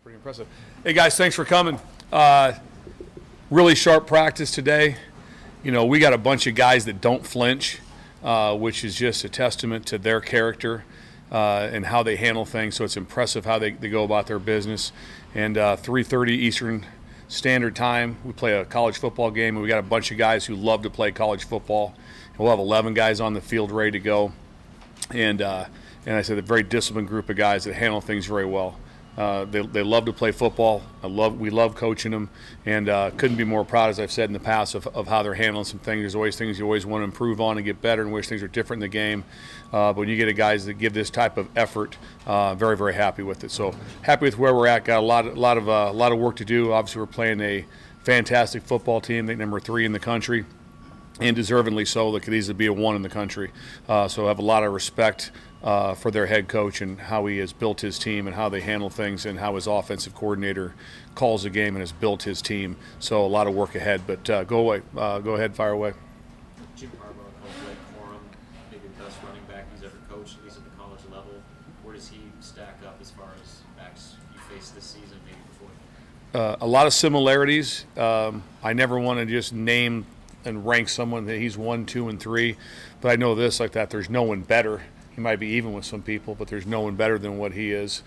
Pretty impressive. Hey, guys, thanks for coming. Really sharp practice today. You know, we got a bunch of guys that don't flinch, which is just a testament to their character and how they handle things. So it's impressive how they go about their business. And 3:30 Eastern Standard Time, we play a college football game, and we got a bunch of guys who love to play college football. We'll have 11 guys on the field ready to go. And I said a very disciplined group of guys that handle things very well. They love to play football. We love coaching them, and couldn't be more proud, as I've said in the past, of how they're handling some things. There's always things you always want to improve on and get better, and wish things are different in the game. But when you get guys that give this type of effort, very, very happy with it. So happy with where we're at. Got a lot of work to do. Obviously, we're playing a fantastic football team. I think number 3 in the country, and deservedly so. They could easily be a 1 in the country. So I have a lot of respect for their head coach and how he has built his team and how they handle things and how his offensive coordinator calls the game and has built his team. So a lot of work ahead. But go ahead, fire away. Jim Harbaugh called Blake Corum maybe the best running back he's ever coached, at least at the college level. Where does he stack up as far as backs you face this season, maybe before? A lot of similarities. I never want to just name and rank someone that he's 1, 2, and 3, but I know this like that. There's no one better. He might be even with some people, but there's no one better than what he is.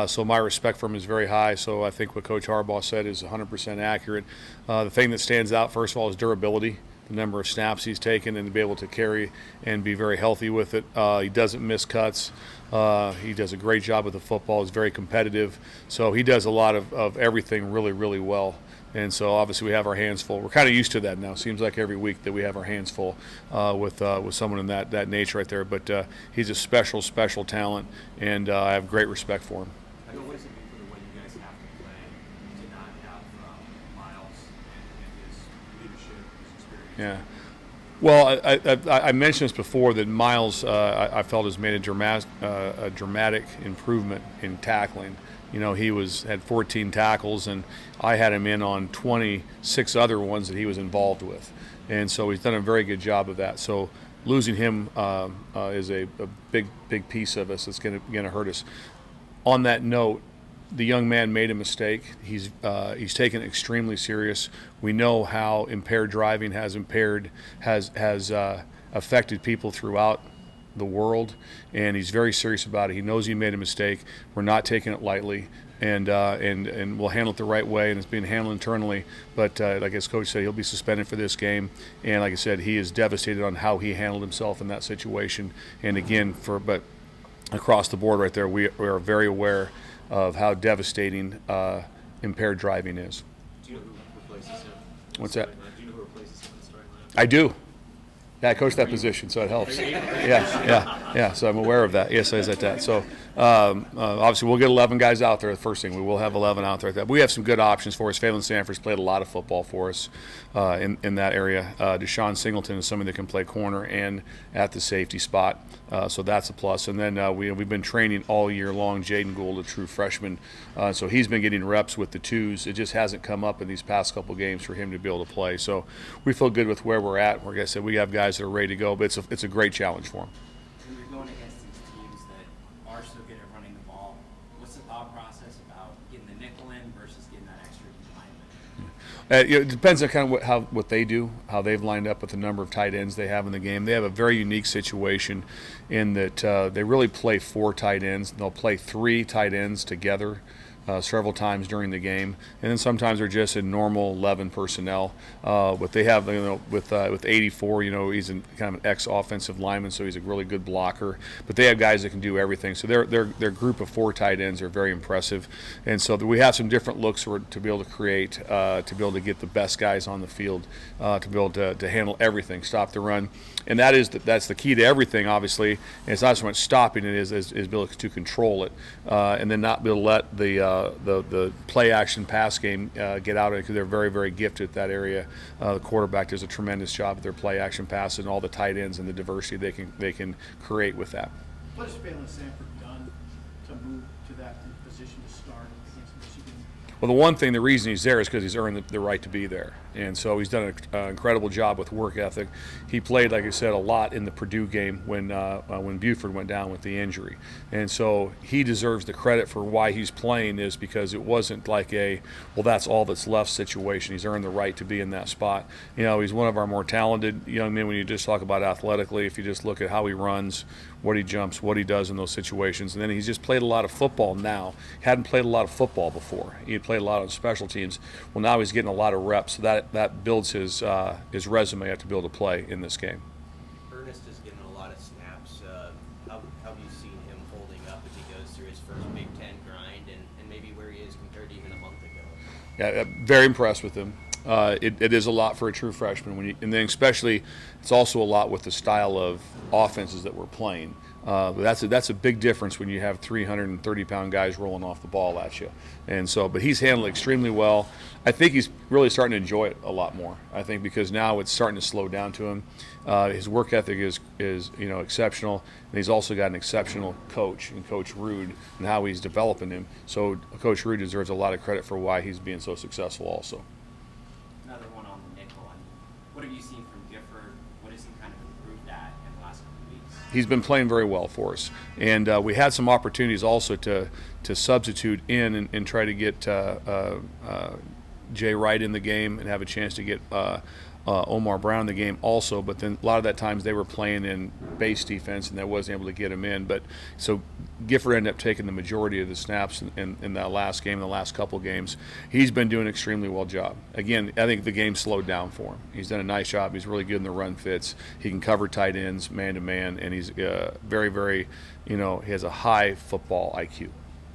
So my respect for him is very high. So I think what Coach Harbaugh said is 100% accurate. The thing that stands out, first of all, is durability, the number of snaps he's taken, and to be able to carry and be very healthy with it. He doesn't miss cuts. He does a great job with the football. He's very competitive. So he does a lot of everything really, really well. And so obviously we have our hands full. We're kind of used to that now. Seems like every week that we have our hands full with someone in that nature right there. But he's a special talent, and I have great respect for him. What does it mean for the way you guys have to play to not have Myles and his leadership, his experience? Yeah. Well, I mentioned this before that Myles, I felt, has made a dramatic improvement in tackling. You know, he had 14 tackles, and I had him in on 26 other ones that he was involved with. And so he's done a very good job of that. So losing him is a big piece of us that's going to hurt us. On that note, the young man made a mistake. He's taken it extremely serious. We know how impaired driving has affected people throughout the world, and he's very serious about it. He knows he made a mistake. We're not taking it lightly, and we'll handle it the right way, and it's being handled internally. But like his coach said, he'll be suspended for this game, and like I said, he is devastated on how he handled himself in that situation. And again, but across the board right there, we are very aware of how devastating impaired driving is. Do you know who replaces him? What's that? Do you know who replaces him in the starting lineup? I do. Yeah, I coach that position, so it helps. Yeah. So I'm aware of that. Yes, I was at that. So obviously we'll get 11 guys out there. The first thing, we will have 11 out there. But we have some good options for us. Phelan Sanford's played a lot of football for us in that area. Deshaun Singleton is somebody that can play corner and at the safety spot. So that's a plus. And then we've been training all year long. Jaden Gould, a true freshman. So he's been getting reps with the 2s. It just hasn't come up in these past couple games for him to be able to play. So we feel good with where we're at. Like I said, we have guys that are ready to go, but it's a great challenge for them. When you're going against these teams that are so good at running the ball, what's the thought process about getting the nickel in versus getting that extra lineman? It depends on kind of what they do, how they've lined up with the number of tight ends they have in the game. They have a very unique situation in that they really play 4 tight ends. They'll play 3 tight ends together several times during the game, and then sometimes they're just in normal 11 personnel. But they have, with 84, he's kind of an ex-offensive lineman, so he's a really good blocker. But they have guys that can do everything. So their group of 4 tight ends are very impressive, and so we have some different looks to be able to create, to be able to get the best guys on the field, to be able to handle everything, stop the run. And that's the key to everything, obviously. And it's not so much stopping it is be able to control it, and then not be able to let the play action pass game get out of it, because they're very, very gifted at that area. The quarterback does a tremendous job at their play action pass, and all the tight ends and the diversity they can create with that. What has Phelan Sanford done to move to that position to start against Michigan? Well, the one thing, the reason he's there is because he's earned the right to be there. And so he's done an incredible job with work ethic. He played, like I said, a lot in the Purdue game when Buford went down with the injury. And so he deserves the credit for why he's playing, is because it wasn't like well, that's all that's left situation. He's earned the right to be in that spot. He's one of our more talented young men when you just talk about athletically. If you just look at how he runs, what he jumps, what he does in those situations. And then he's just played a lot of football now. He hadn't played a lot of football before. He had played a lot on special teams. Well, now he's getting a lot of reps. So that builds his resume up to be able to play in this game. Ernest is getting a lot of snaps. How have you seen him holding up as he goes through his first Big Ten grind and maybe where he is compared to even a month ago? Yeah, very impressed with him. It is a lot for a true freshman, and then especially it's also a lot with the style of offenses that we're playing. That's a big difference when you have 330-pound guys rolling off the ball at you. And so, but he's handled it extremely well. I think he's really starting to enjoy it a lot more. I think because now it's starting to slow down to him. His work ethic is exceptional, and he's also got an exceptional coach in Coach Rude and how he's developing him. So Coach Rude deserves a lot of credit for why he's being so successful also. Another one on the nickel. What have you seen from Gifford? What has he kind of improved at in the last couple of weeks? He's been playing very well for us, and we had some opportunities also to substitute in and try to get Jay Wright in the game and have a chance to get Omar Brown in the game also. But then a lot of that times they were playing in base defense, and that wasn't able to get him in. But so Gifford ended up taking the majority of the snaps in that last game, the last couple games. He's been doing an extremely well job. Again, I think the game slowed down for him. He's done a nice job. He's really good in the run fits. He can cover tight ends man to man, and he's very, very, he has a high football IQ.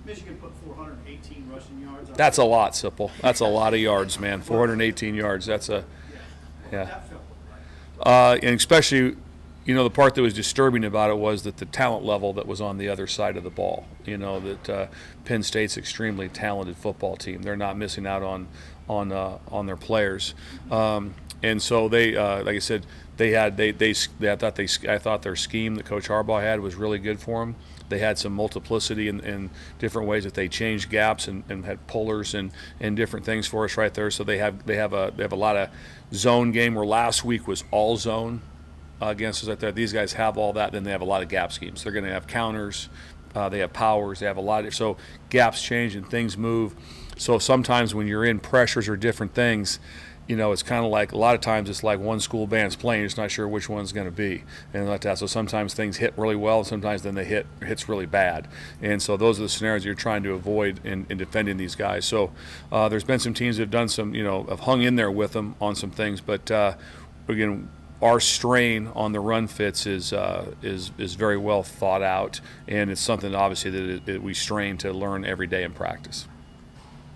Michigan put 418 rushing yards. That's a lot, Sipple. That's a lot of yards, man. 418 yards. That's a yeah. That felt right. And especially, the part that was disturbing about it was that the talent level that was on the other side of the ball. That Penn State's extremely talented football team. They're not missing out on their players, and so they, like I said, I thought their scheme that Coach Harbaugh had was really good for them. They had some multiplicity in different ways that they changed gaps and had pullers and different things for us right there. So they have a lot of zone game, where last week was all zone against us right there. These guys have all that. Then they have a lot of gap schemes. They're going to have counters. They have powers. They have a lot of, so gaps change and things move. So sometimes when you're in pressures or different things, it's kind of like, a lot of times it's like one school band's playing, you're just not sure which one's going to be, and like that. So sometimes things hit really well, and sometimes then hits really bad. And so those are the scenarios you're trying to avoid in defending these guys. So there's been some teams that have done some, have hung in there with them on some things, but again, our strain on the run fits is very well thought out, and it's something obviously that we strain to learn every day in practice.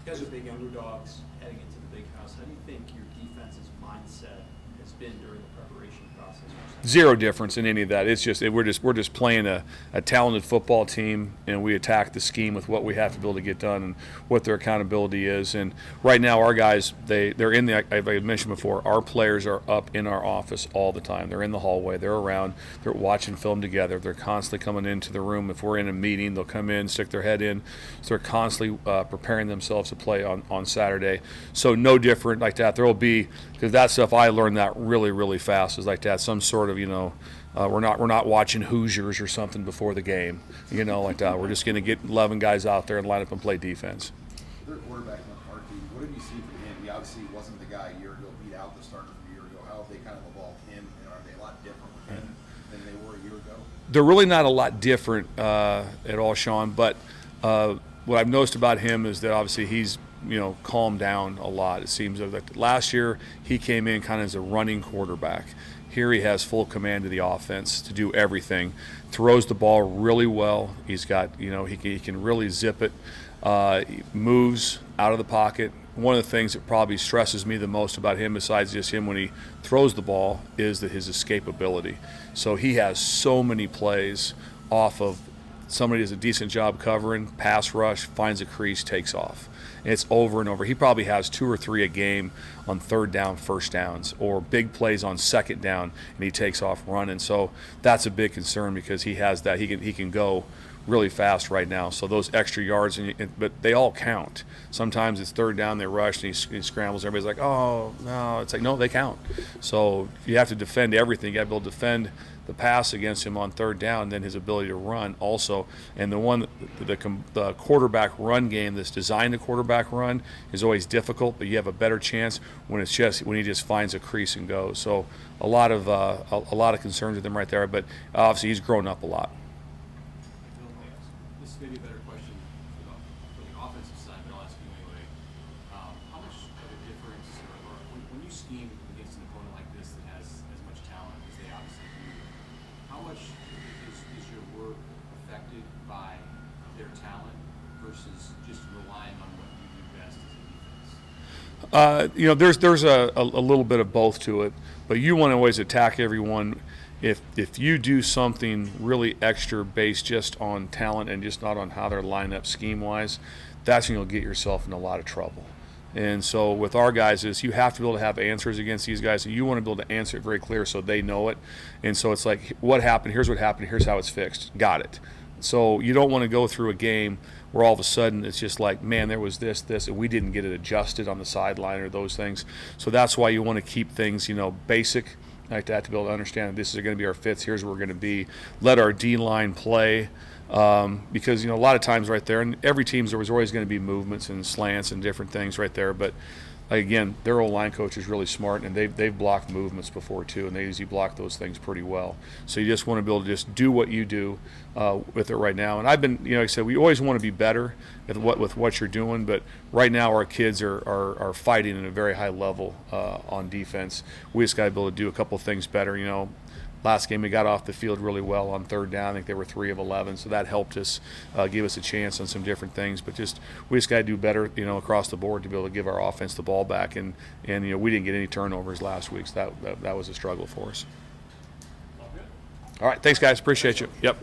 You guys are big underdogs heading into the big house. How do you think your defense's mindset has been during the preparation process? Zero difference in any of that. It's just we're just playing a talented football team, and we attack the scheme with what we have to be able to get done and what their accountability is. And right now, our guys, they're in the. I've mentioned before, our players are up in our office all the time. They're in the hallway. They're around. They're watching film together. They're constantly coming into the room. If we're in a meeting, they'll come in, stick their head in. So they're constantly preparing themselves to play on Saturday. So no different like that. There will be, because that stuff I learned that really, really fast, is like that, some sort of, we're not watching Hoosiers or something before the game, like that. We're just going to get 11 guys out there and line up and play defense. Their quarterback, McCarthy, what have you seen from him? He obviously wasn't the guy a year ago, beat out the starter from a year ago. How have they kind of evolved him, and are they a lot different with him than they were a year ago? They're really not a lot different at all, Sean, but what I've noticed about him is that obviously he's calmed down a lot. It seems like last year he came in kind of as a running quarterback. Here he has full command of the offense to do everything. Throws the ball really well. He's got, he can really zip it. He moves out of the pocket. One of the things that probably stresses me the most about him, besides just him when he throws the ball, is that his escapability. So he has so many plays off of somebody does a decent job covering, pass rush, finds a crease, takes off. And it's over and over. He probably has 2 or 3 a game on third down, first downs, or big plays on second down, and he takes off running. So that's a big concern, because he has that. He can go really fast right now. So those extra yards, but they all count. Sometimes it's third down, they rush, and he scrambles. Everybody's like, oh, no. It's like, no, they count. So you have to defend everything. You got to be able to defend the pass against him on third down, and then his ability to run also. And the quarterback run game that's designed to quarterback run is always difficult, but you have a better chance when he just finds a crease and goes. So a lot of concerns with him right there, but obviously he's grown up a lot. This may be a better question for the offensive side, but I'll ask you anyway. How much of a difference, or when you scheme against an opponent like this that has as much talent as they obviously do, how much is your work affected by their talent versus just relying on what you do best as a defense? There's a little bit of both to it, but you want to always attack everyone. If you do something really extra based just on talent and just not on how they're lined up scheme-wise, that's when you'll get yourself in a lot of trouble. And so with our guys is you have to be able to have answers against these guys, and you want to be able to answer it very clear so they know it. And so it's like, what happened? Here's what happened. Here's how it's fixed. Got it. So you don't want to go through a game where all of a sudden it's just like, man, there was this, and we didn't get it adjusted on the sideline or those things. So that's why you want to keep things, basic like that, to be able to understand this is going to be our fits. Here's where we're going to be. Let our D-line play. Because, a lot of times right there, and every team, there was always going to be movements and slants and different things right there. But, again, their old line coach is really smart, and they've blocked movements before too, and they usually block those things pretty well. So you just want to be able to just do what you do with it right now. And I've been, like I said, we always want to be better with what you're doing, but right now our kids are fighting at a very high level on defense. We just got to be able to do a couple things better, Last game we got off the field really well on third down. I think they were 3 of 11, so that helped us give us a chance on some different things. But we just got to do better, across the board to be able to give our offense the ball back. And we didn't get any turnovers last week, so that was a struggle for us. All right, thanks guys, appreciate you. Yep.